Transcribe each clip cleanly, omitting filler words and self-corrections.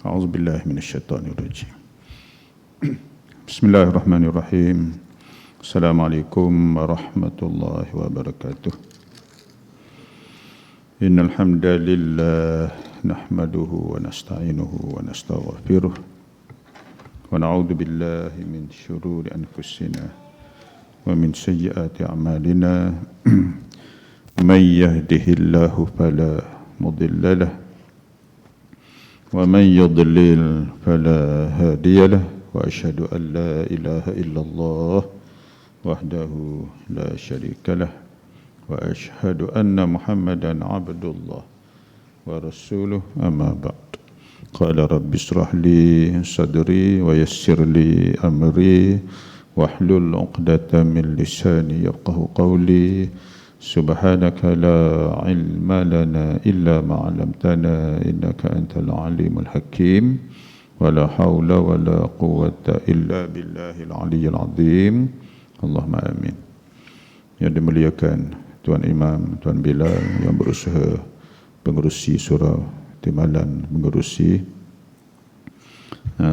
أعوذ بالله من الشيطان الرجيم. بسم الله الرحمن الرحيم. السلام عليكم ورحمة الله وبركاته. إن الحمد لله نحمده ونستعينه ونستغفره ونعوذ بالله من شرور أنفسنا ومن سيئات أعمالنا من يهده الله فلا مضل له ومن يضلل فلا هادي له وأشهد أن لا إله إلا الله وحده لا شريك له وأشهد أن محمدا عبد الله ورسوله أما بعد قال رب اشرح لي صدري ويسر لي أمري واحلل عقدة من لساني يفقه قولي سبحانك لا علم لنا إلا ما علمتنا إنك أنت العليم الحكيم ولا حول ولا قوة إلا بالله العلي العظيم اللهم آمين. Yang dimuliakan Tuan Imam, Tuan Bilal yang berusaha pengerusi surau Timbalan, mengerusi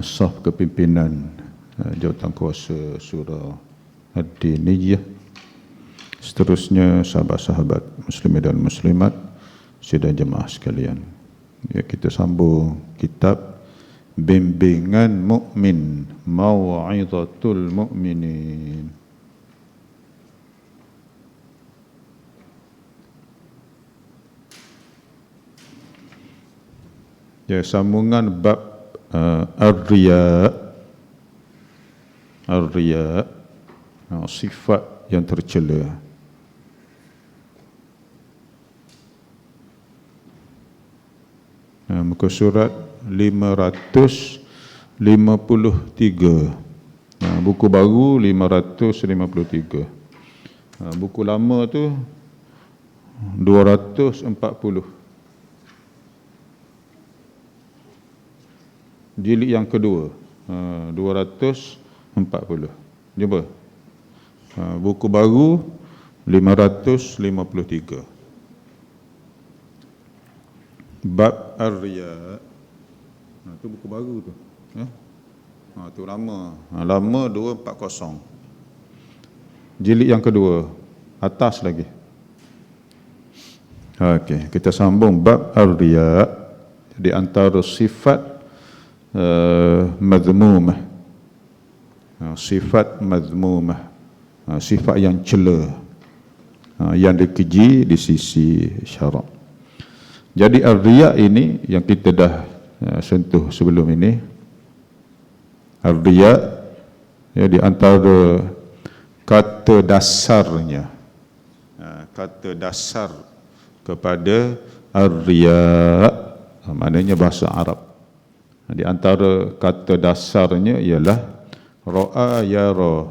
saf kepimpinan jawatan kuasa surau Ad-Diniyah. Seterusnya sahabat-sahabat muslimin dan muslimat sidang jemaah sekalian. Ya, kita sambung kitab Bimbingan Mukmin, Mau'izatul Mukminin. Ya, sambungan bab ar-riya. Ar-riya, sifat yang tercela. Muka surat 553. Buku baru 553. Buku lama tu 240. Jilid yang kedua 240. Jumpa? Buku baru 553. Bab Ar-Riya. Itu buku baru tu. Tu lama. Lama 240. Jilid yang kedua. Atas lagi. Okey, kita sambung bab Ar-Riya. Di antara sifat mazmumah. Sifat mazmumah. Sifat yang cela. Yang dikeji di sisi syarak. Jadi ar-riya ini yang kita dah sentuh sebelum ini. Ar-riya ya, di antara kata dasarnya, kata dasar kepada ar-riya, maknanya bahasa Arab. Di antara kata dasarnya ialah ra'a yara.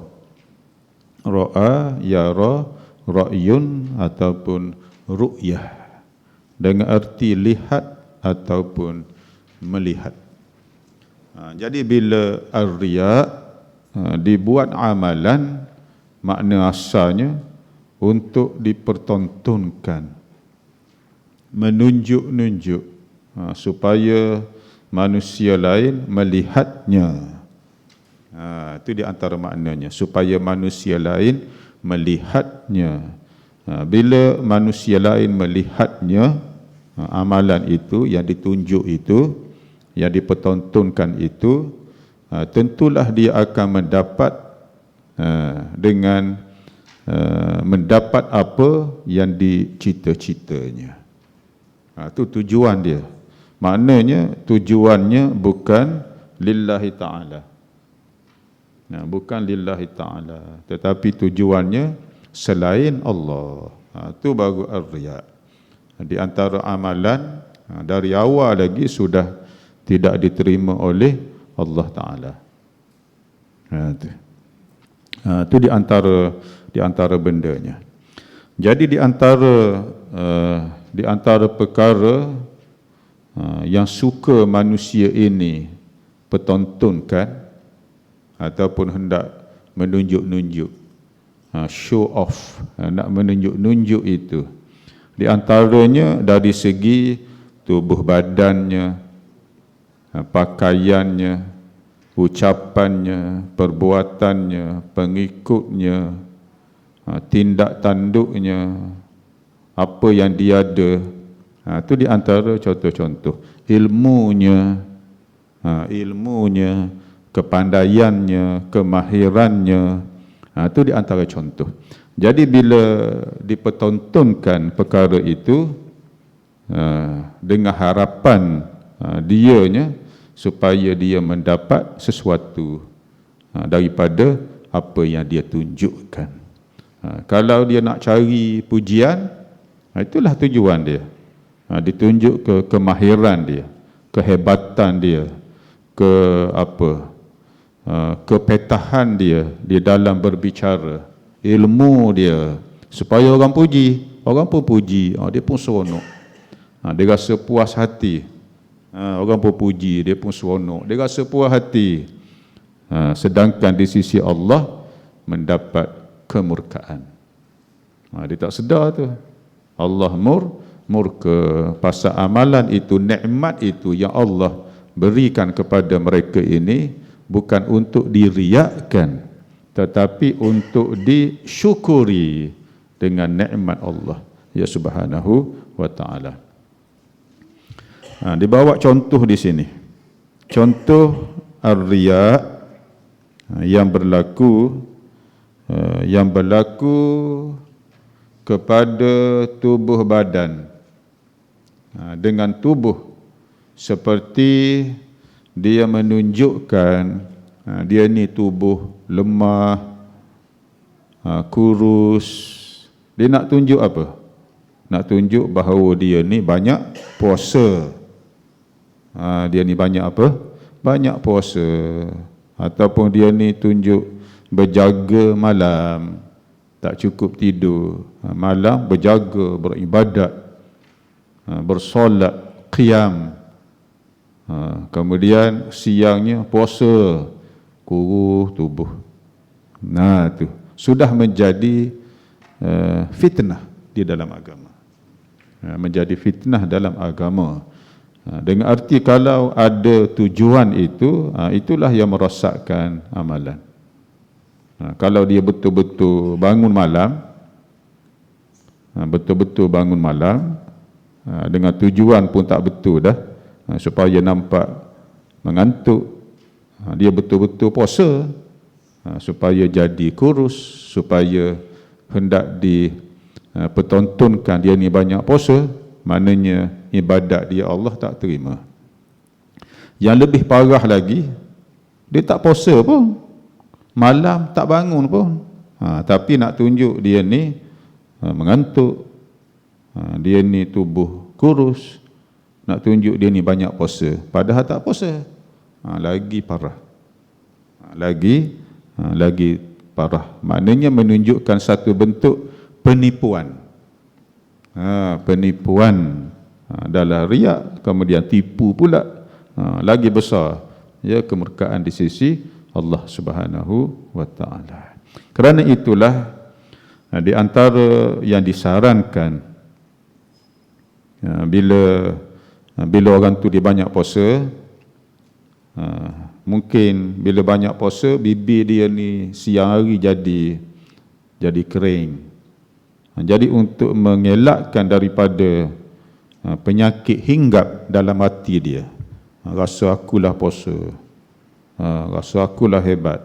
Ra'a yara, ra'yun ataupun ru'yah, dengan arti lihat ataupun melihat. Jadi bila ar-riya dibuat amalan, makna asalnya untuk dipertontonkan, menunjuk-nunjuk supaya manusia lain melihatnya. Itu di antara maknanya, supaya manusia lain melihatnya. Bila manusia lain melihatnya, amalan itu yang ditunjuk itu, yang dipertontonkan itu, tentulah dia akan mendapat dengan mendapat apa yang dicita-citanya. Itu tujuan dia. Maknanya tujuannya bukan lillahi ta'ala. Bukan lillahi ta'ala, tetapi tujuannya selain Allah. Itu baru ar-riya. Di antara amalan dari awal lagi sudah tidak diterima oleh Allah Ta'ala. Itu di antara bendanya. Jadi di antara perkara yang suka manusia ini pertontonkan ataupun hendak menunjuk-nunjuk, show off, nak menunjuk-nunjuk itu, di antaranya dari segi tubuh badannya, pakaiannya, ucapannya, perbuatannya, pengikutnya, tindak tanduknya, apa yang dia ada. Itu di antara contoh-contoh. Ilmunya, kepandaiannya, kemahirannya, itu di antara contoh. Jadi bila dipertontonkan perkara itu dengan harapan dianya supaya dia mendapat sesuatu daripada apa yang dia tunjukkan. Kalau dia nak cari pujian, itulah tujuan dia. Ditunjuk ke kemahiran dia, kehebatan dia, kepetahan dia di dalam berbicara, ilmu dia, supaya orang puji. Orang pun puji, dia pun seronok. Dia rasa puas hati. Orang pun puji, dia pun seronok, dia rasa puas hati. Sedangkan di sisi Allah mendapat kemurkaan. Dia tak sedar tu. Allah murka pasal amalan itu, nikmat itu yang Allah berikan kepada mereka ini bukan untuk diriakkan, tetapi untuk disyukuri dengan nikmat Allah ya Subhanahu wa taala. Dibawa contoh di sini. Contoh ar-riya yang berlaku kepada tubuh badan. Dengan tubuh seperti dia menunjukkan dia ni tubuh lemah, kurus. Dia nak tunjuk apa? Nak tunjuk bahawa dia ni banyak puasa. Dia ni banyak apa? Banyak puasa. Ataupun dia ni tunjuk berjaga malam, tak cukup tidur. Malam berjaga, beribadat, bersolat, qiyam. Kemudian siangnya puasa, kurus tubuh. Tu sudah menjadi fitnah di dalam agama. Menjadi fitnah dalam agama. Dengan arti kalau ada tujuan itu, itulah yang merosakkan amalan. Kalau dia betul-betul bangun malam, dengan tujuan pun tak betul dah, supaya nampak mengantuk, dia betul-betul puasa supaya jadi kurus, supaya hendak dipertontonkan dia ni banyak puasa, maknanya ibadat dia Allah tak terima. Yang lebih parah lagi, dia tak puasa pun, malam tak bangun pun, tapi nak tunjuk dia ni mengantuk, dia ni tubuh kurus, nak tunjuk dia ni banyak puasa, padahal tak puasa. Lagi parah. Lagi parah. Maknanya menunjukkan satu bentuk penipuan. Penipuan dalam riak, kemudian tipu pula, lagi besar ya kemurkaan di sisi Allah Subhanahu wa taala. Kerana itulah di antara yang disarankan bila orang tu dia banyak puasa, mungkin bila banyak puasa bibir dia ni siang hari jadi kering. Jadi untuk mengelakkan daripada penyakit hinggap dalam hati dia, rasa akulah puasa, rasa akulah hebat,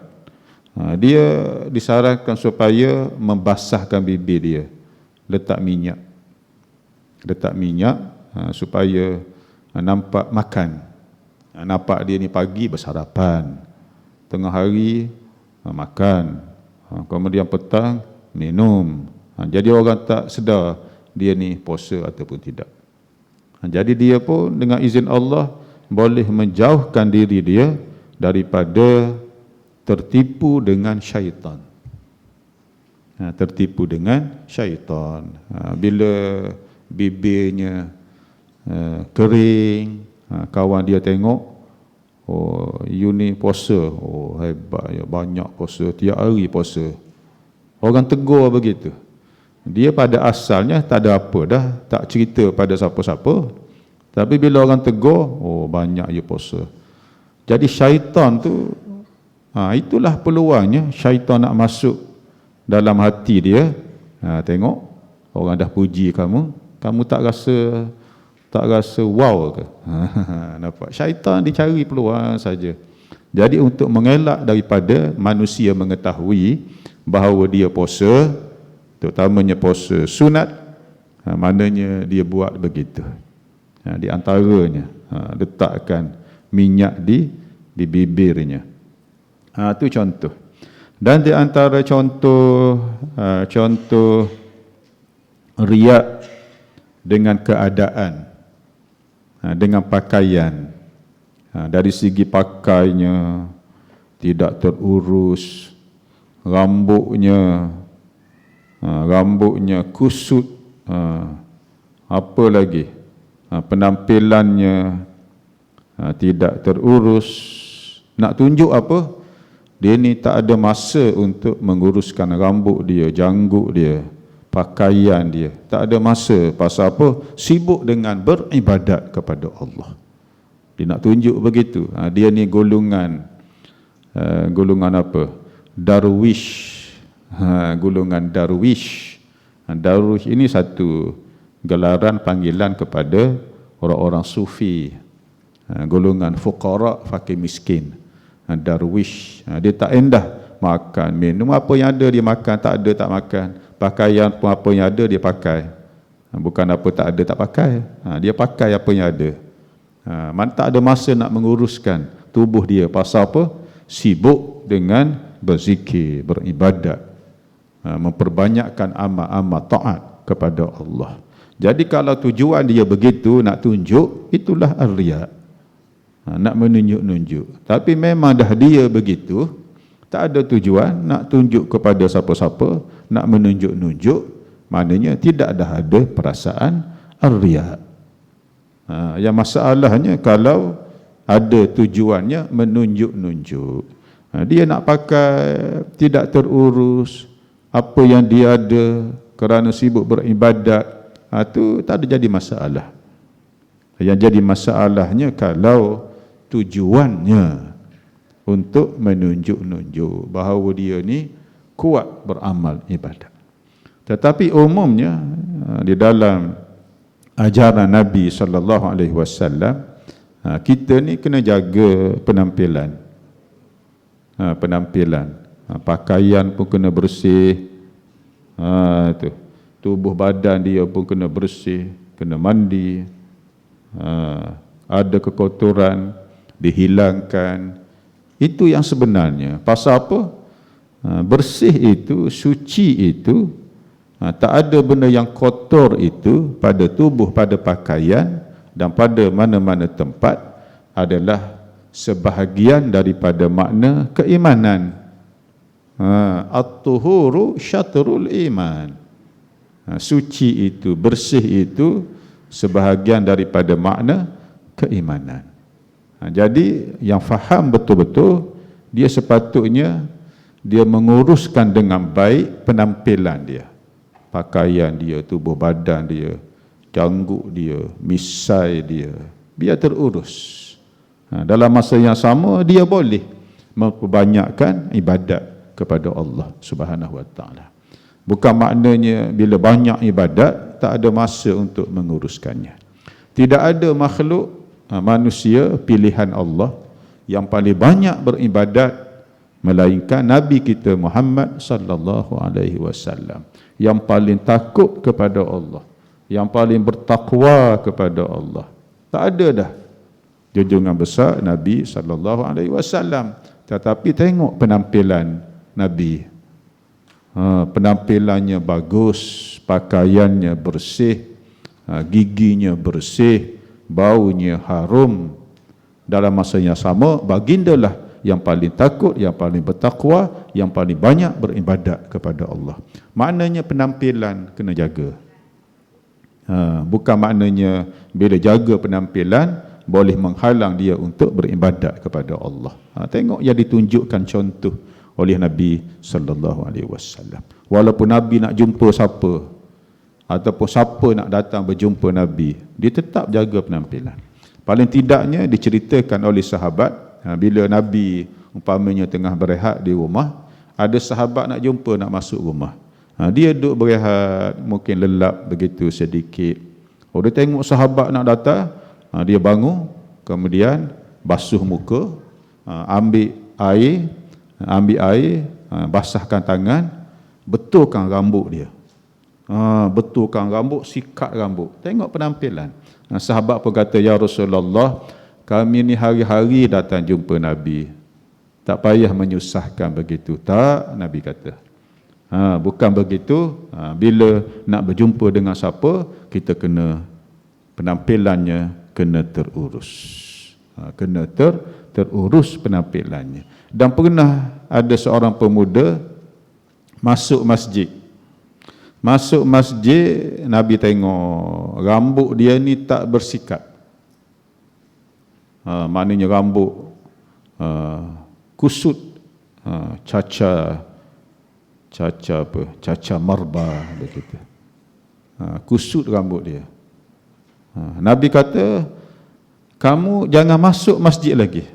dia disarankan supaya membasahkan bibir dia, letak minyak supaya nampak makan. Nampak dia ni pagi bersarapan, tengah hari makan, kemudian petang minum. Jadi orang tak sedar dia ni puasa ataupun tidak. Jadi dia pun dengan izin Allah boleh menjauhkan diri dia daripada tertipu dengan syaitan. Tertipu dengan syaitan. Bila bibirnya kering, kawan dia tengok, oh you ni puasa, oh hebat ya, banyak puasa, tiap hari puasa. Orang tegur begitu. Dia pada asalnya tak ada apa dah, tak cerita pada siapa-siapa, Tapi bila orang tegur, oh banyak je puasa. Jadi syaitan tu, itulah peluangnya syaitan nak masuk dalam hati dia. Tengok, orang dah puji kamu, kamu tak rasa wow ke? Nampak? Syaitan dicari peluang saja. Jadi untuk mengelak daripada manusia mengetahui bahawa dia puasa, terutamanya puasa sunat, maknanya dia buat begitu. Di antaranya letakkan minyak di bibirnya. Itu contoh. Dan di antara contoh riak dengan keadaan, dengan pakaian. Dari segi pakainya tidak terurus, rambutnya kusut, apa lagi, penampilannya tidak terurus. Nak tunjuk apa? Dia ni tak ada masa untuk menguruskan rambut dia, janggut dia, pakaian dia. Tak ada masa. Pasal apa? Sibuk dengan beribadat kepada Allah. Dia nak tunjuk begitu. Dia ni golongan apa? Darwish. Golongan darwish. Darwish ini satu gelaran panggilan kepada orang-orang sufi. Golongan fuqara, fakir miskin. Darwish. Dia tak endah makan, minum apa yang ada dia makan, tak ada tak makan. Pakaian pun apa yang ada dia pakai. Bukan apa tak ada tak pakai. Dia pakai apa yang ada. Tak ada masa nak menguruskan tubuh dia. Pasal apa? Sibuk dengan berzikir, beribadat, memperbanyakkan amal-amal taat kepada Allah. Jadi kalau tujuan dia begitu, nak tunjuk, itulah ar-riya. Nak menunjuk-nunjuk. Tapi memang dah dia begitu, tak ada tujuan nak tunjuk kepada siapa-siapa, nak menunjuk-nunjuk, maknanya tidak dah ada perasaan ar-riya. Yang masalahnya kalau ada tujuannya menunjuk-nunjuk. Dia nak pakai tidak terurus, apa yang dia ada kerana sibuk beribadat, itu tak ada jadi masalah. Yang jadi masalahnya kalau tujuannya untuk menunjuk-nunjuk bahawa dia ni kuat beramal ibadat. Tetapi umumnya di dalam ajaran Nabi SAW, kita ni kena jaga penampilan. Pakaian pun kena bersih. Tubuh badan dia pun kena bersih, kena mandi. Ada kekotoran dihilangkan. Itu yang sebenarnya. Pasal apa? Bersih itu, suci itu, tak ada benda yang kotor itu pada tubuh, pada pakaian dan pada mana-mana tempat adalah sebahagian daripada makna keimanan. At-tuhuru syatrul iman. Suci itu, bersih itu sebahagian daripada makna keimanan. Jadi yang faham betul-betul, dia sepatutnya dia menguruskan dengan baik penampilan dia, pakaian dia, tubuh badan dia, janggut dia, misai dia, biar terurus. Dalam masa yang sama dia boleh memperbanyakkan ibadat kepada Allah Subhanahu Wa Taala. Bukan maknanya bila banyak ibadat tak ada masa untuk menguruskannya. Tidak ada makhluk manusia pilihan Allah yang paling banyak beribadat melainkan Nabi kita Muhammad sallallahu alaihi wasallam, yang paling takut kepada Allah, yang paling bertakwa kepada Allah. Tak ada dah junjungan besar Nabi sallallahu alaihi wasallam. Tetapi tengok penampilan Nabi. Penampilannya bagus, pakaiannya bersih, giginya bersih, baunya harum. Dalam masa yang sama, bagindalah yang paling takut, yang paling bertakwa, yang paling banyak beribadat kepada Allah. Maknanya penampilan kena jaga. Bukan maknanya bila jaga penampilan boleh menghalang dia untuk beribadat kepada Allah. Tengok yang ditunjukkan contoh oleh Nabi sallallahu alaihi wasallam. Walaupun Nabi nak jumpa siapa, ataupun siapa nak datang berjumpa Nabi, dia tetap jaga penampilan. Paling tidaknya diceritakan oleh sahabat, bila Nabi umpamanya tengah berehat di rumah, ada sahabat nak jumpa, nak masuk rumah. Dia duduk berehat, mungkin lelap begitu sedikit. Dia tengok sahabat nak datang, dia bangun, kemudian basuh muka, ambil air, basahkan tangan, betulkan rambut dia. Betulkan rambut, sikat rambut. Tengok penampilan. Sahabat pun kata, ya Rasulullah, kami ni hari-hari datang jumpa Nabi, tak payah menyusahkan begitu. Tak, Nabi kata, bukan begitu. Bila nak berjumpa dengan siapa, kita kena, penampilannya kena terurus. Kena terurus penampilannya. Dan pernah ada seorang pemuda masuk masjid. Nabi tengok rambut dia ni tak bersikat. Maknanya rambut kusut, caca marba begitu. Kusut rambut dia. Nabi kata, kamu jangan masuk masjid lagi.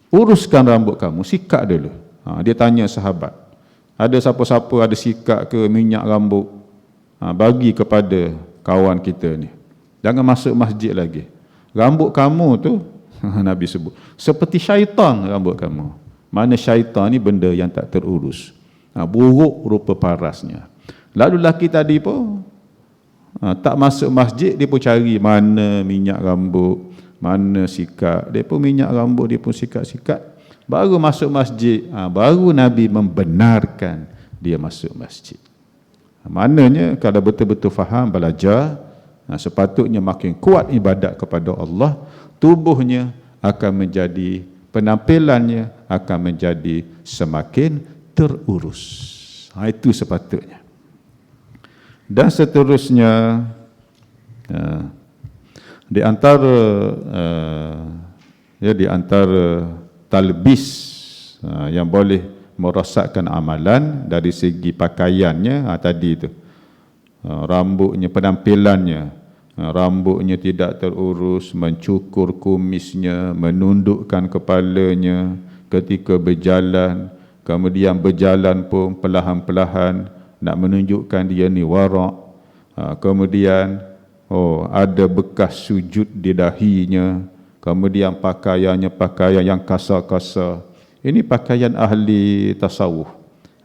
Uruskan rambut kamu, sikat dulu. Dia tanya sahabat, ada siapa-siapa ada sikat ke minyak rambut? Bagi kepada kawan kita ni. Jangan masuk masjid lagi. Rambut kamu tu, Nabi sebut, seperti syaitan rambut kamu. Mana syaitan ni benda yang tak terurus. Buruk rupa parasnya. Lalu lelaki tadi pun tak masuk masjid, dia pun cari mana minyak rambut, mana sikat. Dia pun minyak rambut, dia pun sikat-sikat. Baru masuk masjid, baru Nabi membenarkan dia masuk masjid. Maknanya kalau betul-betul faham, belajar, sepatutnya makin kuat ibadat kepada Allah, tubuhnya akan menjadi, penampilannya akan menjadi semakin terurus. Itu sepatutnya. Dan seterusnya, di antara talbis yang boleh merosakkan amalan dari segi pakaiannya, tadi itu rambutnya, penampilannya, rambutnya tidak terurus, mencukur kumisnya, menundukkan kepalanya ketika berjalan, kemudian berjalan pun perlahan-perlahan nak menunjukkan dia ni wara', kemudian ada bekas sujud di dahinya, kemudian pakaiannya pakaian yang kasar-kasar. Ini pakaian ahli tasawuf.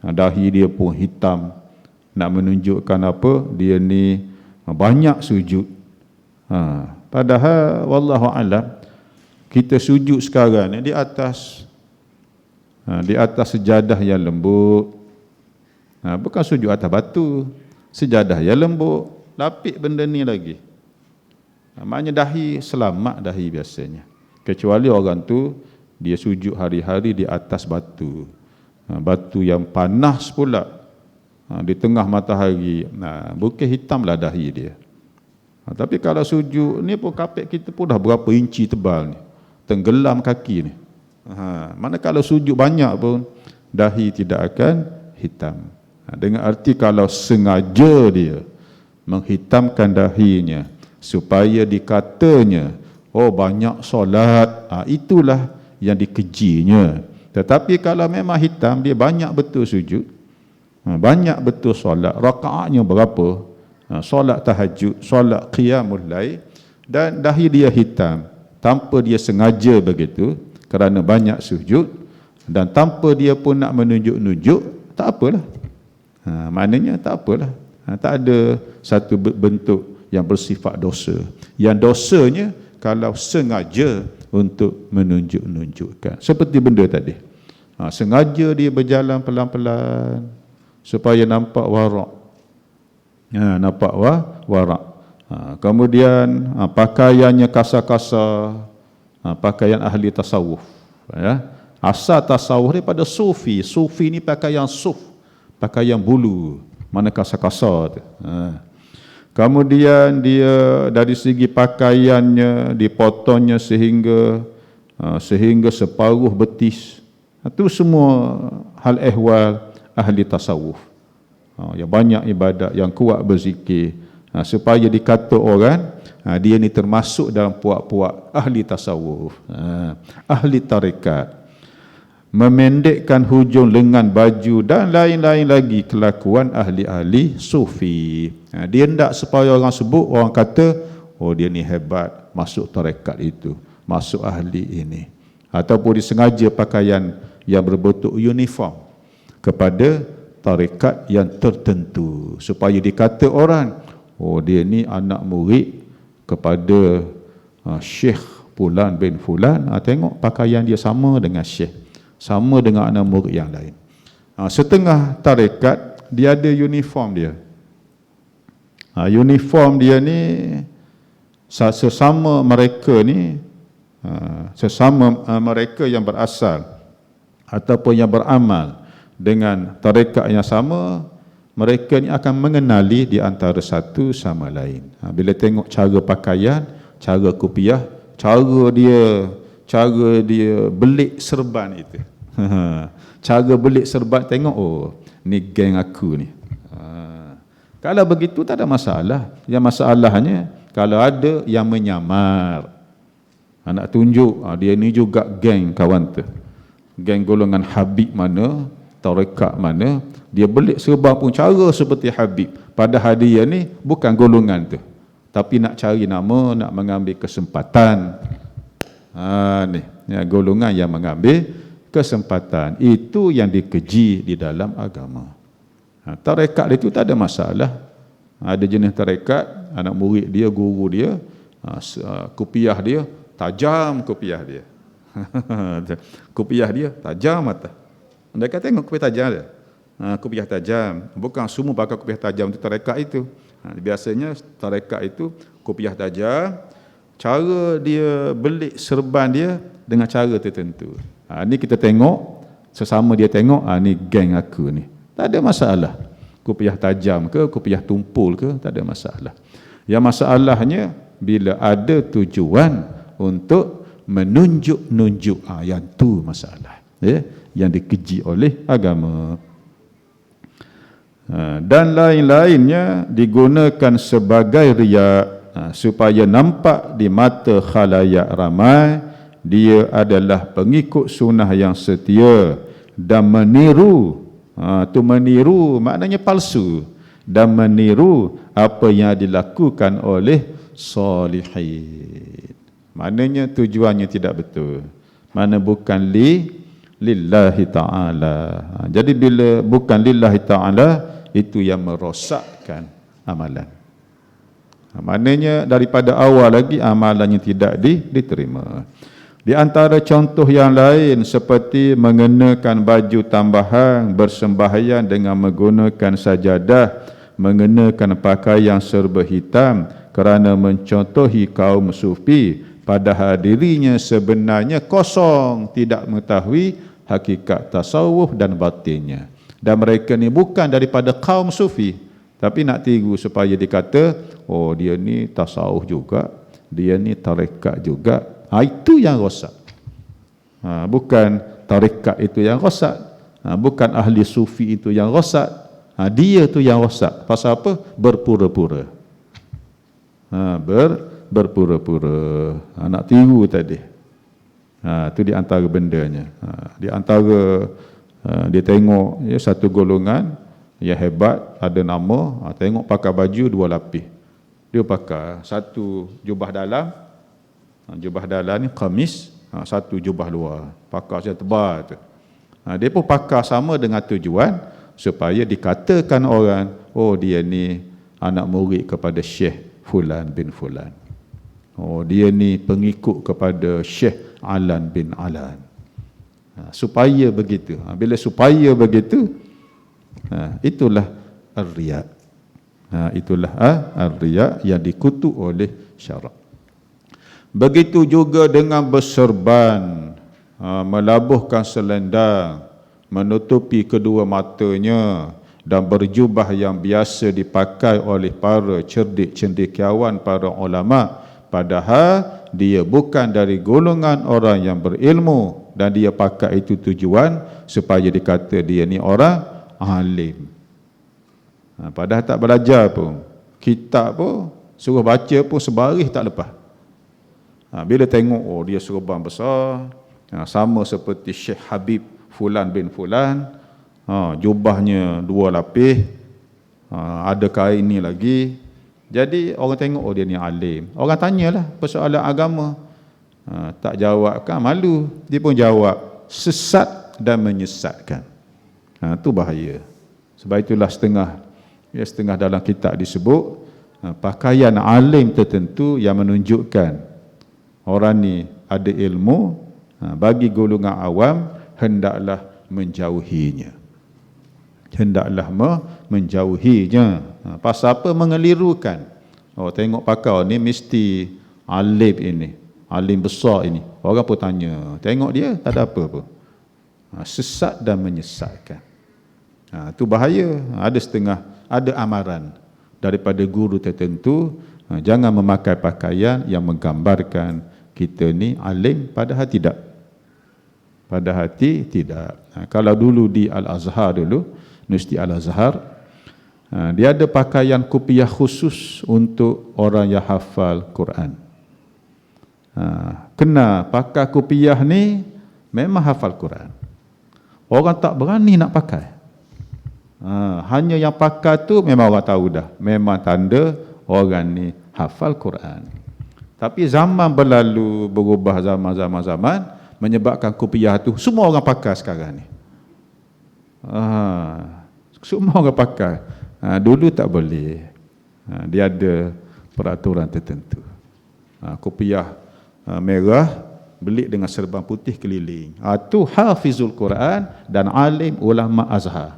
Dahi dia pun hitam, nak menunjukkan apa? Dia ni banyak sujud. Padahal wallahu alam, kita sujud sekarang ni di atas sejadah yang lembut. Bukan sujud atas batu, sejadah yang lembut, lapik benda ni lagi. Maknanya dahi selamat, dahi biasanya. Kecuali orang tu dia sujud hari-hari di atas batu. Batu yang panas pula, di tengah matahari. Bukan hitamlah dahi dia. Tapi kalau sujud ni pun, kapek kita pun dah berapa inci tebal ni, tenggelam kaki ni. Mana kalau sujud banyak pun dahi tidak akan hitam. Dengan arti kalau sengaja dia menghitamkan dahinya supaya dikatanya, banyak solat, itulah yang dikejinya. Tetapi kalau memang hitam, dia banyak betul sujud, banyak betul solat, rakaatnya berapa, solat tahajud, solat qiyamul lail, dan dahi dia hitam tanpa dia sengaja begitu, kerana banyak sujud, dan tanpa dia pun nak menunjuk-nunjuk, tak apalah. Maknanya tak apalah. Tak ada satu bentuk yang bersifat dosa. Yang dosanya kalau sengaja untuk menunjuk-nunjukkan. Seperti benda tadi. Sengaja dia berjalan pelan-pelan supaya nampak warak. Nampak warak. Kemudian pakaiannya kasar-kasar. Pakaian ahli tasawuf. Asal tasawuf daripada sufi. Sufi ni pakaian suf, pakaian bulu, mana kasar-kasar tu. Kemudian dia dari segi pakaiannya dipotongnya sehingga separuh betis. Itu semua hal ehwal ahli tasawuf. yang banyak ibadat, yang kuat berzikir, supaya dikata orang dia ni termasuk dalam puak-puak ahli tasawuf, ahli tarekat. Memendekkan hujung lengan baju dan lain-lain lagi kelakuan ahli-ahli sufi. Dia hendak supaya orang sebut, orang kata, oh dia ni hebat, masuk tarekat itu, masuk ahli ini. Ataupun disengaja pakaian yang berbentuk uniform kepada tarekat yang tertentu, supaya dikata orang, oh dia ni anak murid kepada Syekh Fulan bin Fulan. Tengok pakaian dia sama dengan Syekh, sama dengan anak murid yang lain. Setengah tarekat dia ada uniform dia. Uniform dia ni sesama mereka ni, sesama mereka yang berasal ataupun yang beramal dengan tarekat yang sama, mereka ni akan mengenali di antara satu sama lain. Bila tengok cara pakaian, cara kopiah, cara dia belik serban itu. Cara belik serban, tengok, oh ni geng aku ni. Kalau begitu tak ada masalah. Yang masalahnya kalau ada yang menyamar, nak tunjuk dia ni juga geng kawan tu, geng golongan Habib mana, tarekat mana, dia belik serban pun cara seperti Habib, padahal dia ni bukan golongan tu, tapi nak cari nama, nak mengambil kesempatan. Ni ya, golongan yang mengambil kesempatan, itu yang dikeji di dalam agama. Tarekat itu tak ada masalah. Ada jenis tarekat, anak murid dia, guru dia, kopiah dia tajam, kopiah dia kopiah dia tajam mata. Mereka tengok kopiah tajam dia, kopiah tajam. Bukan semua pakai kopiah tajam itu tarekat itu. Biasanya tarekat itu kopiah tajam, cara dia belik serban dia dengan cara tertentu. Ni kita tengok, sesama dia tengok, ni geng aku ni. Tak ada masalah. Kopiah tajam ke, kopiah tumpul ke, tak ada masalah. Yang masalahnya bila ada tujuan untuk menunjuk-nunjuk, yang tu masalah, ya, yang dikeji oleh agama. Dan lain-lainnya digunakan sebagai riya, supaya nampak di mata khalayak ramai dia adalah pengikut sunnah yang setia dan meniru. Tu meniru maknanya palsu, dan meniru apa yang dilakukan oleh salihin. Maknanya tujuannya tidak betul, mana bukan lillahi ta'ala. Jadi bila bukan lillahi ta'ala, itu yang merosakkan amalan. Maknanya daripada awal lagi amalannya tidak diterima. Di antara contoh yang lain seperti mengenakan baju tambahan, bersembahyang dengan menggunakan sajadah, mengenakan pakaian serba hitam kerana mencontohi kaum sufi, padahal dirinya sebenarnya kosong, tidak mengetahui hakikat tasawuf dan batinnya. Dan mereka ni bukan daripada kaum sufi, tapi nak tiru supaya dikata, oh dia ni tasawuf juga, dia ni tarekat juga. Itu yang rosak. Bukan tarekat itu yang rosak, bukan ahli sufi itu yang rosak, dia tu yang rosak. Pasal apa? Berpura-pura. Berpura-pura. Nak tiru tadi. Itu di antara bendanya. Di antara dia tengok ya, satu golongan yang hebat, ada nama, tengok pakai baju 2 lapis. Dia pakai satu jubah dalam, ni kamis, satu jubah luar, pakai yang tebal tu. Dia pun pakai sama dengan tujuan supaya dikatakan orang, oh dia ni anak murid kepada Syekh Fulan bin Fulan. Oh dia ni pengikut kepada Syekh Alan bin Alan. Supaya begitu. Bila supaya begitu, itulah ar-riya. Itulah ar-riya yang dikutuk oleh syarak. Begitu juga dengan berserban, melabuhkan selendang, menutupi kedua matanya, dan berjubah yang biasa dipakai oleh para cerdik cendekiawan, para ulama, padahal dia bukan dari golongan orang yang berilmu, dan dia pakai itu tujuan supaya dikata dia ni orang alim. Padahal tak belajar pun. Kitab pun, suruh baca pun sebaris tak lepas. Bila tengok, oh dia serban besar, sama seperti Syekh Habib Fulan bin Fulan, jubahnya 2 lapis, ada kain ni lagi. Jadi orang tengok, oh dia ni alim. Orang tanyalah persoalan agama, tak jawab kan malu. Dia pun jawab sesat dan menyesatkan. Itu bahaya. Sebab itulah setengah dalam kitab disebut pakaian alim tertentu yang menunjukkan orang ni ada ilmu, bagi golongan awam hendaklah menjauhinya. Menjauhinya. Pasal apa? Mengelirukan. Oh, tengok pakar ni mesti alim ini, alim besar ini. Orang pun tanya, tengok dia tak ada apa pun. Sesat dan menyesatkan. Itu bahaya. Ada amaran daripada guru tertentu, jangan memakai pakaian yang menggambarkan kita ni alim, padahal tidak. Kalau dulu di Al-Azhar dulu, Universiti Al-Azhar, dia ada pakaian kopiah khusus untuk orang yang hafal Quran. Kena pakai kopiah ni memang hafal Quran. Orang tak berani nak pakai. Hanya yang pakai tu memang orang tahu dah, memang tanda orang ni hafal Quran. Tapi zaman berlalu, berubah zaman menyebabkan kopiah tu semua orang pakai sekarang ni. Semua orang pakai. Dulu tak boleh. Dia ada peraturan tertentu. Kopiah merah belik dengan serban putih keliling. Itu hafizul Quran dan alim ulama Azhar.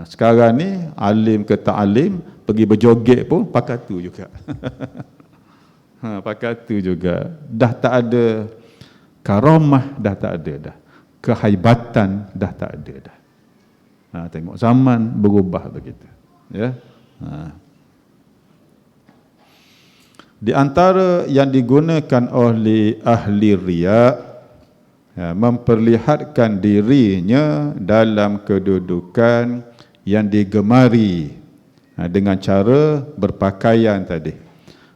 Sekarang ni alim ke tak alim, pergi berjoget pun pakai tu juga. Pakai tu juga. Dah tak ada karamah, dah tak ada dah. Kehaibatan dah tak ada dah. Tengok zaman berubah begitu. Ya. Di antara yang digunakan oleh ahli riya, memperlihatkan dirinya dalam kedudukan yang digemari dengan cara berpakaian tadi,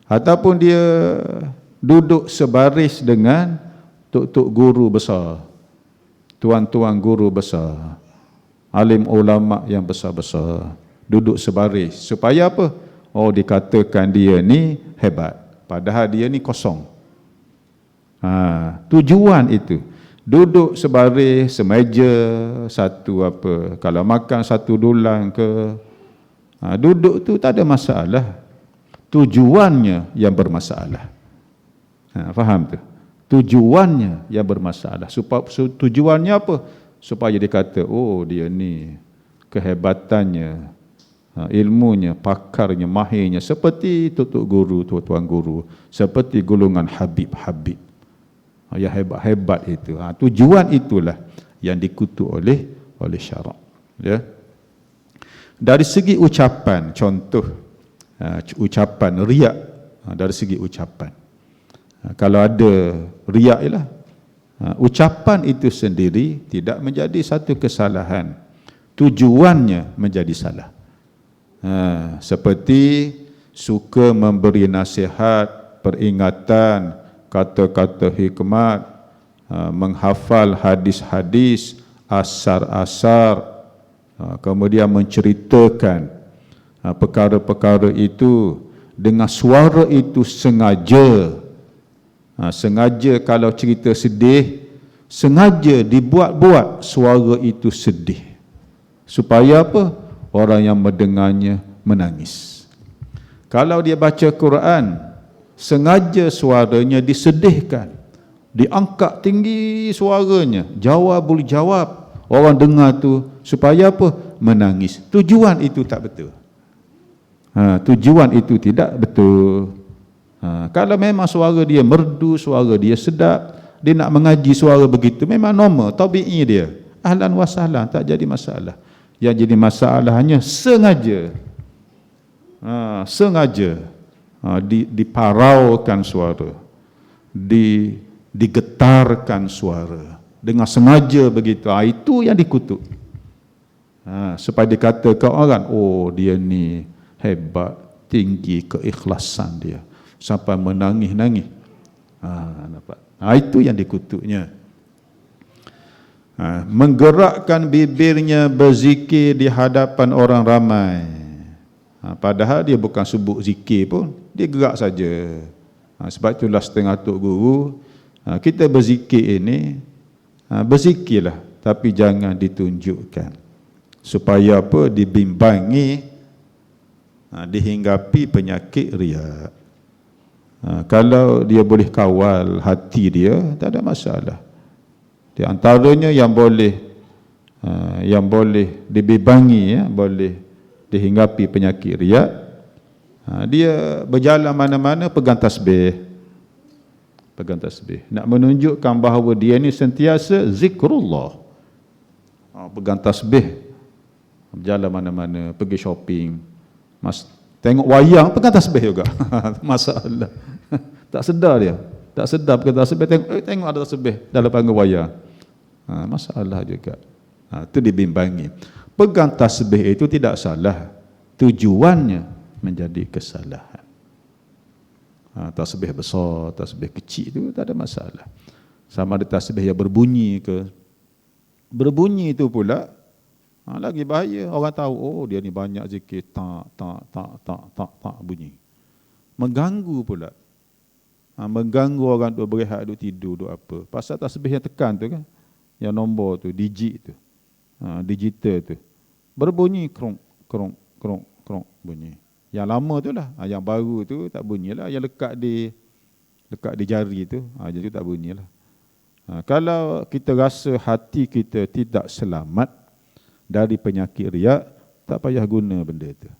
ataupun dia duduk sebaris dengan tok-tok guru besar, tuan-tuan guru besar, alim ulama yang besar-besar, duduk sebaris supaya apa? Oh, dikatakan dia ni hebat, padahal dia ni kosong. Tujuan itu duduk sebaris, semeja, satu apa, kalau makan satu dulang ke, duduk tu tak ada masalah. Tujuannya yang bermasalah. Faham tu? Tujuannya yang bermasalah. Tujuannya apa? Supaya dikata, oh dia ni kehebatannya, ilmunya, pakarnya, mahirnya seperti tok-tok guru, tuan-tuan guru, seperti golongan habib-habib yang hebat-hebat itu. Tujuan itulah yang dikutuk oleh syarak. Ya. Dari segi ucapan, contoh ucapan riak, dari segi ucapan, kalau ada riak ialah ucapan itu sendiri tidak menjadi satu kesalahan, tujuannya menjadi salah. Seperti suka memberi nasihat, peringatan, kata-kata hikmat, menghafal hadis-hadis, asar-asar, kemudian menceritakan perkara-perkara itu dengan suara itu sengaja. Sengaja kalau cerita sedih, sengaja dibuat-buat suara itu sedih. Supaya apa? Orang yang mendengarnya menangis. Kalau dia baca Quran, sengaja suaranya disedihkan, diangkat tinggi suaranya, jawabul jawab, orang dengar tu supaya apa? Menangis. Tujuan itu tak betul. Tujuan itu tidak betul. Kalau memang suara dia merdu, suara dia sedap, dia nak mengaji suara begitu, memang normal, tabi'i dia, ahlan wa sahlan, tak jadi masalah. Yang jadi masalah hanya sengaja, diparaukan suara, digetarkan suara dengan sengaja begitu. Itu yang dikutuk. Supaya dikatakan orang, oh dia ni hebat, tinggi keikhlasan dia sampai menangis-nangis. Nampak? Itu yang dikutuknya. Menggerakkan bibirnya berzikir di hadapan orang ramai. Padahal dia bukan sebut zikir pun, dia gerak saja. Sebab itulah setengah tok guru, kita berzikir ini, berzikirlah tapi jangan ditunjukkan. Supaya apa? Dibimbangi, dihinggapi penyakit riak. Kalau dia boleh kawal hati dia, tak ada masalah. Di antaranya yang boleh dibimbangi, boleh dihinggapi penyakit riak, dia berjalan mana-mana pegang tasbih. Nak menunjukkan bahawa dia ni sentiasa zikrullah. Pegang tasbih, berjalan mana-mana, pergi shopping, tengok wayang pegang tasbih juga. Masalah. Tak sedar dia. Tak sedar pegang tasbih, tengok ada tasbih dalam panggung wayang. Masalah juga. Itu dibimbangi. Pegang tasbih itu tidak salah. Tujuannya menjadi kesalahan. Tasbih besar, tasbih kecil itu tak ada masalah. Sama ada tasbih yang berbunyi ke. Berbunyi itu pula lagi bahaya. Orang tahu, oh dia ni banyak zikir, tak bunyi. Mengganggu pula. Mengganggu orang duk berehat, duk tidur, duk apa. Pasal tasbih yang tekan tu kan, yang nombor tu, digit tu, digital tu, berbunyi krong krong krong krong bunyi. Yang lama tu lah, yang baru tu tak bunyilah, yang lekat di jari tu, jadi tak bunyilah. Kalau kita rasa hati kita tidak selamat dari penyakit riak, tak payah guna benda tu.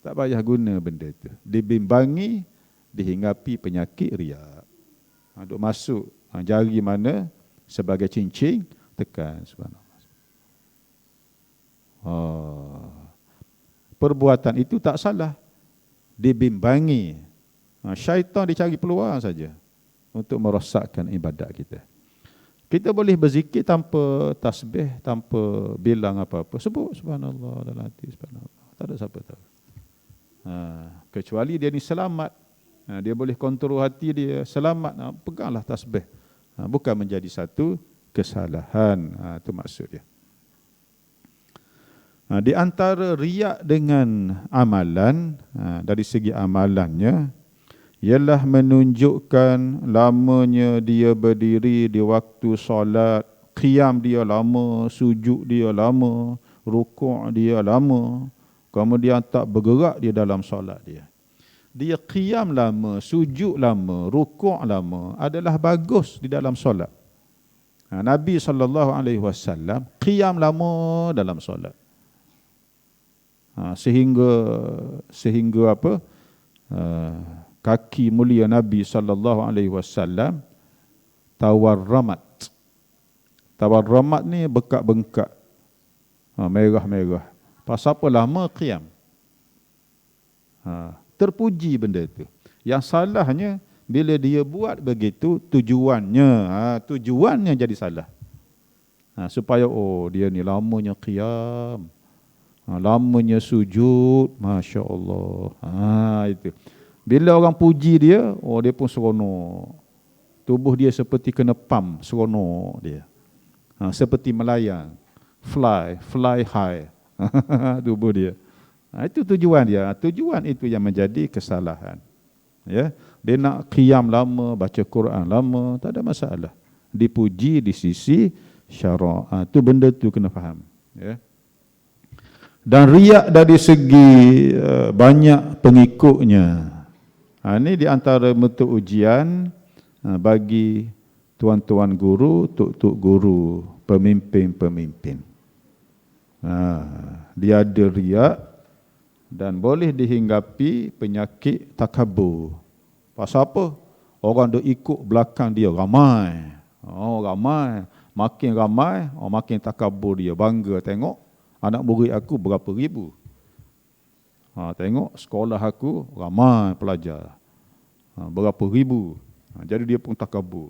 Tak payah guna benda tu. Dibimbangi, dihinggapi penyakit riak. Duk masuk jari mana sebagai cincin, tekan. Subhanallah. Perbuatan itu tak salah. Dibimbangi. Syaitan dicari peluang saja untuk merosakkan ibadat kita. Kita boleh berzikir tanpa tasbih, tanpa bilang apa-apa. Sebut subhanallah dalam hati, subhanallah. Tak ada siapa tahu. Kecuali dia ni selamat. Dia boleh kontrol hati dia, selamat. Peganglah tasbih. Bukan menjadi satu kesalahan. Itu maksud dia. Di antara riak dengan amalan, dari segi amalannya, ialah menunjukkan lamanya dia berdiri di waktu solat, qiyam dia lama, sujud dia lama, rukuk dia lama, kemudian tak bergerak dia dalam solat dia. Dia qiyam lama, sujud lama, rukuk lama adalah bagus di dalam solat. Nabi SAW qiyam lama dalam solat. Sehingga apa? Kaki mulia Nabi SAW tawarramat. Tawarramat ni bekak-bengkak, merah-merah. Pasal apa lama qiyam? Terpuji benda itu. Yang salahnya bila dia buat begitu, tujuannya jadi salah. Supaya dia ni lamanya qiyam, lamanya sujud, Masya Allah. Itu. Bila orang puji dia, dia pun seronok. Tubuh dia seperti kena pam, seronok dia. Seperti melayang, fly high. Tubuh dia. Itu tujuan dia. Tujuan itu yang menjadi kesalahan. Ya, dia nak qiyam lama, baca Quran lama, tak ada masalah. Dipuji di sisi syarak. Itu benda tu kena faham. Ya. Dan riak dari segi banyak pengikutnya. Ini di antara bentuk ujian bagi tuan-tuan guru, tuk-tuk guru, pemimpin-pemimpin. Dia ada riak dan boleh dihinggapi penyakit takabur. Pasal apa? Orang duk ikut belakang dia ramai. Ramai. Makin ramai, makin takabur dia. Bangga tengok anak murid aku berapa ribu. Tengok sekolah aku ramai pelajar. Berapa ribu. Jadi dia pun takabur.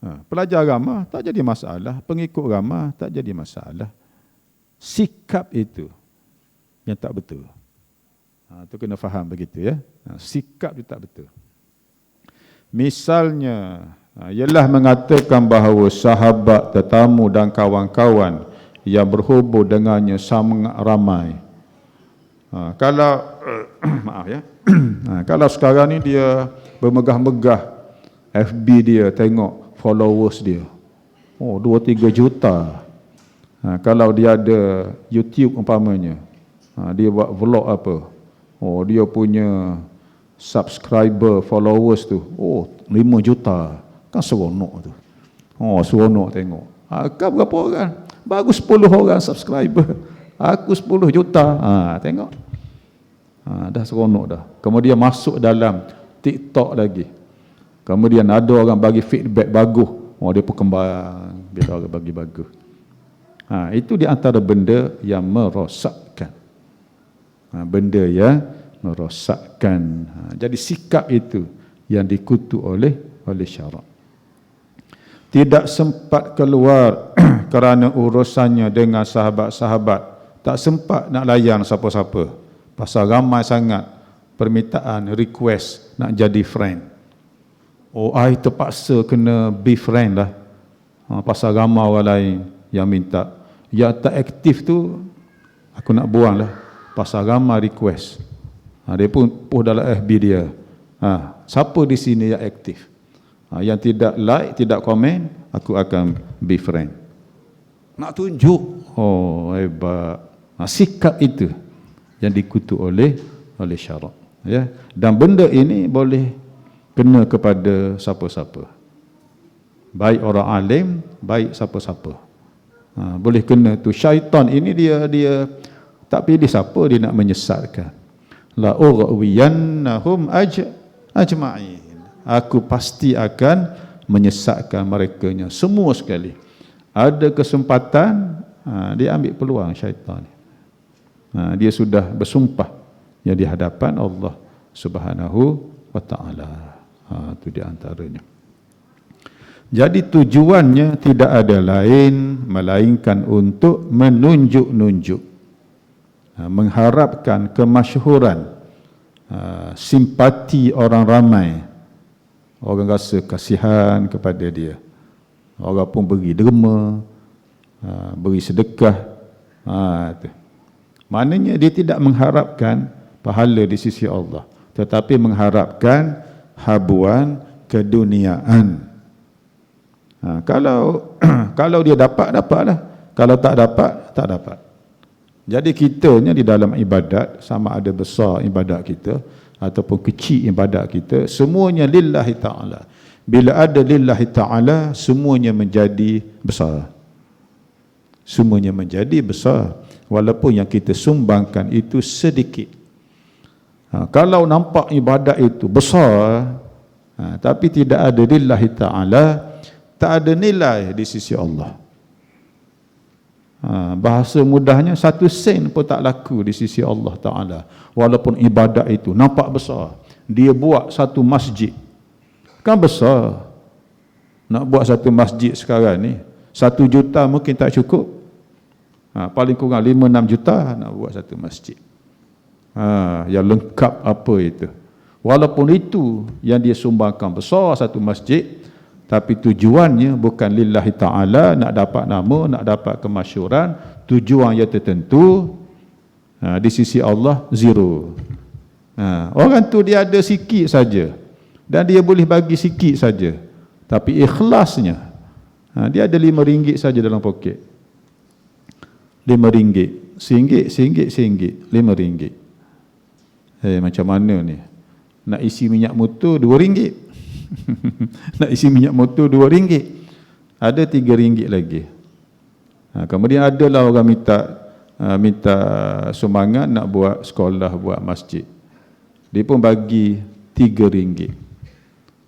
Pelajar agama tak jadi masalah, pengikut agama tak jadi masalah. Sikap itu yang tak betul. Itu kena faham begitu ya. Sikap itu tak betul. Misalnya, ialah mengatakan bahawa sahabat, tetamu dan kawan-kawan yang berhubung dengannya sangat ramai. Kalau maaf ya. Kalau sekarang ni dia bermegah-megah FB dia, tengok followers dia. 2-3 juta. Kalau dia ada YouTube umpamanya, dia buat vlog apa, dia punya subscriber, followers tu 5 juta. Kan seronok tu. Seronok tengok. Kau berapa orang? Baru 10 orang subscriber. Aku 10 juta. Tengok. Dah seronok dah. Kemudian masuk dalam TikTok lagi. Kemudian ada orang bagi feedback bagus. Dia pun kembang bila orang bagi bagus. Itu di antara benda yang merosakkan. Benda yang merosakkan. Jadi sikap itu yang dikutuk oleh syarak. Tidak sempat keluar kerana urusannya dengan sahabat-sahabat. Tak sempat nak layan siapa-siapa. Pasal ramai sangat permintaan, request nak jadi friend. I terpaksa kena be friend lah. Pasal ramai orang lain yang minta. Yang tak aktif tu, aku nak buang lah. Pasal ramai request. Dia pun post dalam FB dia. Siapa di sini yang aktif? Yang tidak like, tidak komen, aku akan be friend. Nak tunjuk. Hebat. Sikap itu yang dikutuk oleh syarak. Ya. Dan benda ini boleh kena kepada siapa-siapa. Baik orang alim, baik siapa-siapa. Boleh kena tu. Syaitan ini dia tak pilih siapa dia nak menyesatkan. La ughwiyannahum ajma'in. Aku pasti akan menyesatkan merekanya semua sekali. Ada kesempatan, dia ambil peluang syaitan. Dia sudah bersumpah yang di hadapan Allah Subhanahu wa ta'ala. Itu di antaranya. Jadi tujuannya tidak ada lain melainkan untuk menunjuk-nunjuk, mengharapkan kemasyhuran, simpati orang ramai. Orang rasa kasihan kepada dia. Orang pun beri derma, beri sedekah. Maknanya dia tidak mengharapkan pahala di sisi Allah, tetapi mengharapkan habuan keduniaan. Kalau dia dapat, dapatlah. Kalau tak dapat, tak dapat. Jadi kitanya di dalam ibadat, sama ada besar ibadat kita ataupun kecil ibadat kita, semuanya lillahi ta'ala. Bila ada lillahi ta'ala, semuanya menjadi besar. Semuanya menjadi besar. Walaupun yang kita sumbangkan itu sedikit. Kalau nampak ibadat itu besar, tapi tidak ada lillahi ta'ala, tak ada nilai di sisi Allah. Bahasa mudahnya 1 sen pun tak laku di sisi Allah Ta'ala. Walaupun ibadat itu nampak besar. Dia buat satu masjid, kan besar. Nak buat satu masjid sekarang ni 1 juta mungkin tak cukup. Paling kurang 5-6 juta nak buat satu masjid. Yang lengkap apa itu. Walaupun itu yang dia sumbangkan besar satu masjid, tapi tujuannya bukan lillahi ta'ala, nak dapat nama, nak dapat kemasyhuran, tujuan yang tertentu, di sisi Allah zero. Orang tu dia ada sikit saja, dan dia boleh bagi sikit saja, tapi ikhlasnya, dia ada RM5 saja dalam poket. RM5, RM1, RM5. Macam mana ni? Nak isi minyak motor RM2. Nak isi minyak motor RM2. Ada RM3 lagi. Kemudian adalah orang minta sumbangan nak buat sekolah, buat masjid. Dia pun bagi RM3.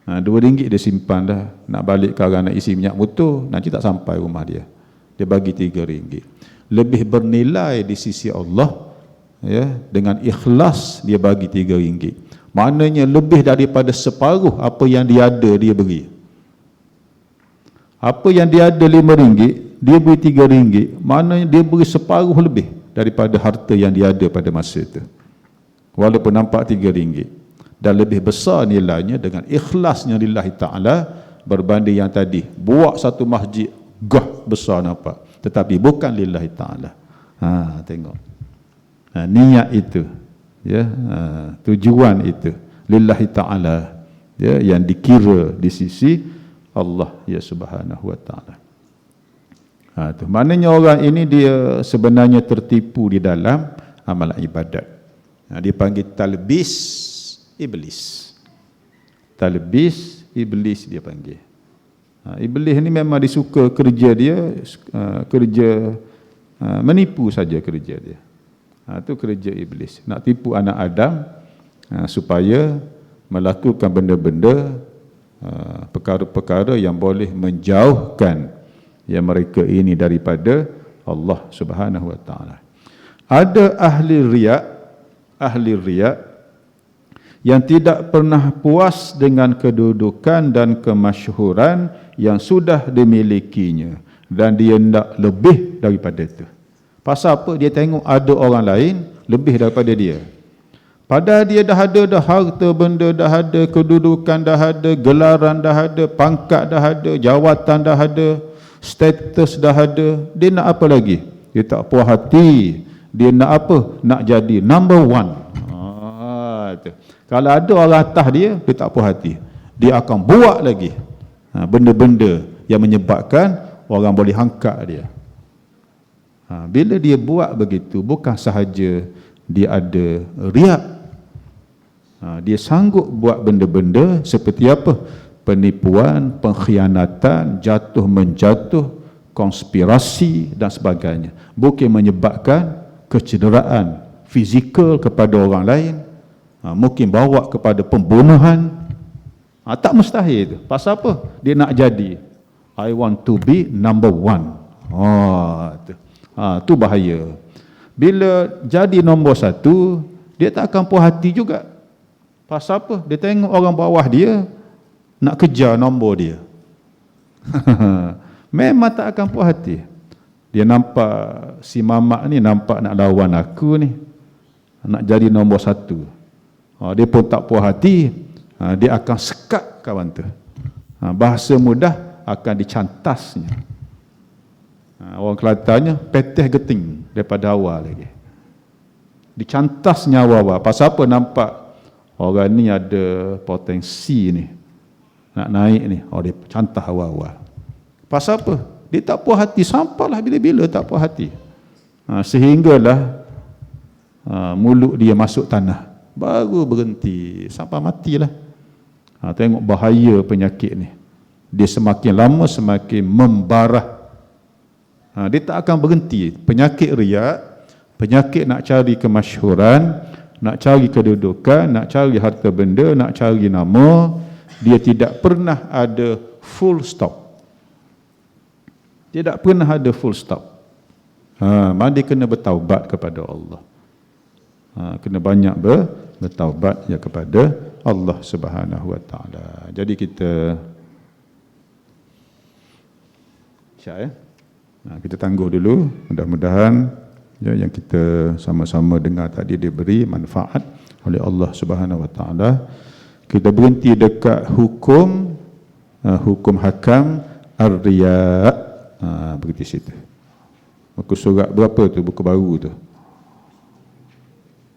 RM2 dia simpan dah. Nak balik kalau nak isi minyak motor, nanti tak sampai rumah dia. Dia bagi RM3. Lebih bernilai di sisi Allah, ya, dengan ikhlas dia bagi RM3. Maknanya lebih daripada separuh apa yang dia ada dia beri. Apa yang dia ada RM5, dia beri RM3, maknanya dia beri separuh lebih daripada harta yang dia ada pada masa itu. Walaupun nampak RM3, dan lebih besar nilainya dengan ikhlasnya lillahi ta'ala berbanding yang tadi buat satu masjid gah besar nampak, tetapi bukan lillahi ta'ala. Tengok, niat itu, ya, tujuan itu lillahi ta'ala, ya, yang dikira di sisi Allah, ya, subhanahu wa ta'ala. Tu maknanya orang ini dia sebenarnya tertipu di dalam amalan ibadat. Dipanggil talbis iblis. Talbis iblis dia panggil. Iblis ni memang disuka kerja dia, kerja menipu saja kerja dia. Itu kerja iblis. Nak tipu anak Adam supaya melakukan benda-benda, perkara-perkara yang boleh menjauhkan yang mereka ini daripada Allah Subhanahu wa taala. Ada ahli riya yang tidak pernah puas dengan kedudukan dan kemasyhuran yang sudah dimilikinya, dan dia hendak lebih daripada itu. Pasal apa? Dia tengok ada orang lain lebih daripada dia. Padahal dia dah ada harta benda, dah ada kedudukan, dah ada gelaran, dah ada pangkat, dah ada jawatan, dah ada status, dah ada. Dia nak apa lagi? Dia tak puas hati. Dia nak apa? Nak jadi number one. Kalau ada orang atas dia, dia tak puas hati. Dia akan buat lagi benda-benda yang menyebabkan orang boleh hangkat dia. Bila dia buat begitu, bukan sahaja dia ada riak, dia sanggup buat benda-benda seperti apa? Penipuan, pengkhianatan, jatuh menjatuh, konspirasi dan sebagainya. Bukan menyebabkan kecederaan fizikal kepada orang lain, mungkin bawa kepada pembunuhan. Tak mustahil itu. Pasal apa? Dia nak jadi I want to be number one. Tu bahaya. Bila jadi nombor satu, dia tak akan puas hati juga. Pasal apa? Dia tengok orang bawah dia nak kejar nombor dia. Memang tak akan puas hati. Dia nampak si mamak ni nampak nak lawan aku ni, nak jadi nombor satu. Dia pun tak puas hati. Dia akan sekat kawan tu. Bahasa mudah, akan dicantasnya. Orang Kelantannya peteh geting daripada awal lagi. Dicantas nyawa. Pasal apa? Nampak orang ni ada potensi ni, nak naik ni. Dia cantas awal-awal. Pasal apa? Dia tak puas hati. Sampailah bila-bila tak puas hati. Sehinggalah mulut dia masuk tanah. Baru berhenti. Sampai matilah. Tengok bahaya penyakit ni. Dia semakin lama semakin membarah. Dia tak akan berhenti. Penyakit riak, penyakit nak cari kemasyhuran, nak cari kedudukan, nak cari harta benda, nak cari nama, dia tidak pernah ada full stop. Tidak pernah ada full stop. Dia kena bertaubat kepada Allah. Kena banyak bertaubat ya kepada Allah Subhanahu wa taala. Jadi kita kita tangguh dulu. Mudah-mudahan yang kita sama-sama dengar tadi diberi manfaat oleh Allah Subhanahu wa taala. Kita berhenti dekat hukum hakam ar-riya. Berhenti situ. Muka surat berapa tu? Buku baru tu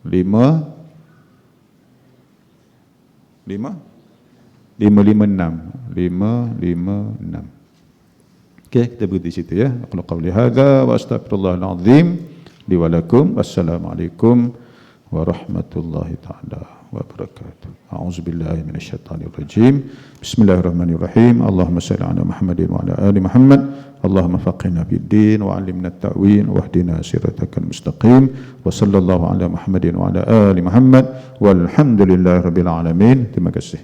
556. Okey, kita berhenti situ ya. Aku qauli hadza wa astaghfirullahal azim li wa lakum. Wassalamualaikum warahmatullahi taala wabarakatuh. A'udzubillahi minasyaitonir rajim. Bismillahirrahmanirrahim. Allahumma shalli ala Muhammadin wa ala ali Muhammad. Allahumma faqihna fid-din wa 'allimna at-ta'wil wahdina siratal mustaqim. Wa sallallahu ala Muhammadin wa ala ali Muhammad walhamdulillahi rabbil alamin. Terima kasih.